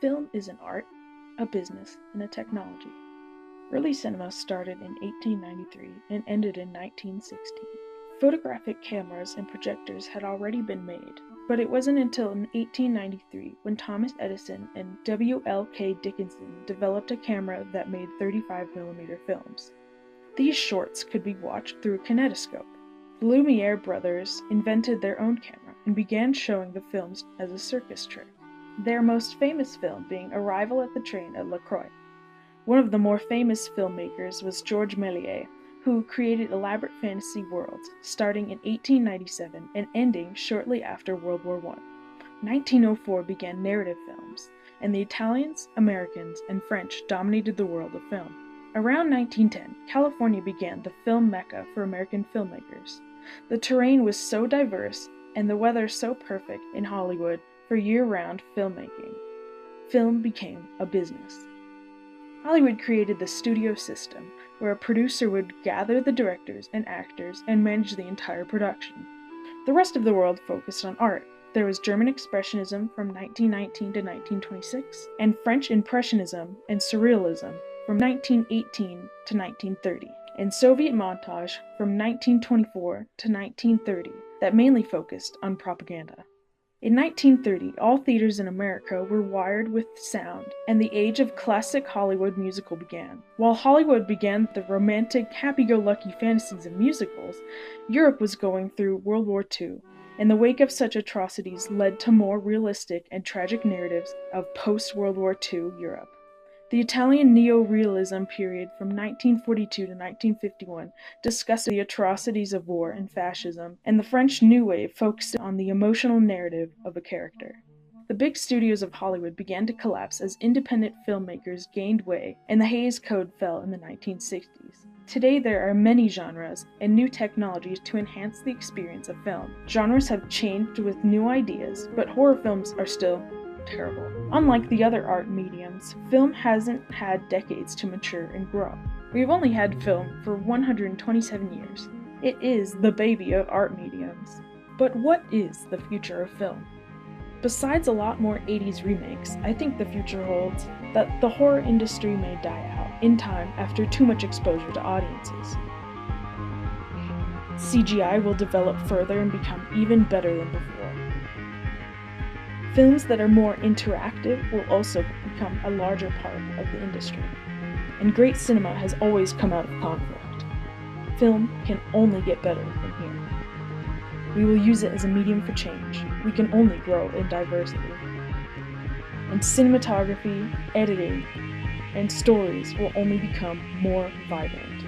Film is an art, a business, and a technology. Early cinema started in 1893 and ended in 1916. Photographic cameras and projectors had already been made, but it wasn't until 1893 when Thomas Edison and W.L.K. Dickinson developed a camera that made 35mm films. These shorts could be watched through a kinetoscope. The Lumiere brothers invented their own camera and began showing the films as a circus trick, their most famous film being Arrival at the Train at La Croix. One of the more famous filmmakers was Georges Méliès, who created elaborate fantasy worlds, starting in 1897 and ending shortly after World War I. 1904 began narrative films, and the Italians, Americans, and French dominated the world of film. Around 1910, California began the film mecca for American filmmakers. The terrain was so diverse and the weather so perfect in Hollywood for year-round filmmaking. Film became a business. Hollywood created the studio system, where a producer would gather the directors and actors and manage the entire production. The rest of the world focused on art. There was German Expressionism from 1919 to 1926, and French Impressionism and Surrealism from 1918 to 1930, and Soviet montage from 1924 to 1930 that mainly focused on propaganda. In 1930, all theaters in America were wired with sound, and the age of classic Hollywood musical began. While Hollywood began the romantic, happy-go-lucky fantasies of musicals, Europe was going through World War II, and the wake of such atrocities led to more realistic and tragic narratives of post-World War II Europe. The Italian neo-realism period from 1942 to 1951 discussed the atrocities of war and fascism, and the French New Wave focused on the emotional narrative of a character. The big studios of Hollywood began to collapse as independent filmmakers gained way, and the Hays Code fell in the 1960s. Today there are many genres and new technologies to enhance the experience of film. Genres have changed with new ideas, but horror films are still terrible. Unlike the other art mediums, film hasn't had decades to mature and grow. We've only had film for 127 years. It is the baby of art mediums. But what is the future of film? Besides a lot more 80s remakes, I think the future holds that the horror industry may die out in time after too much exposure to audiences. CGI will develop further and become even better than before. Films that are more interactive will also become a larger part of the industry. And great cinema has always come out of conflict. Film can only get better from here. We will use it as a medium for change. We can only grow in diversity. And cinematography, editing, and stories will only become more vibrant.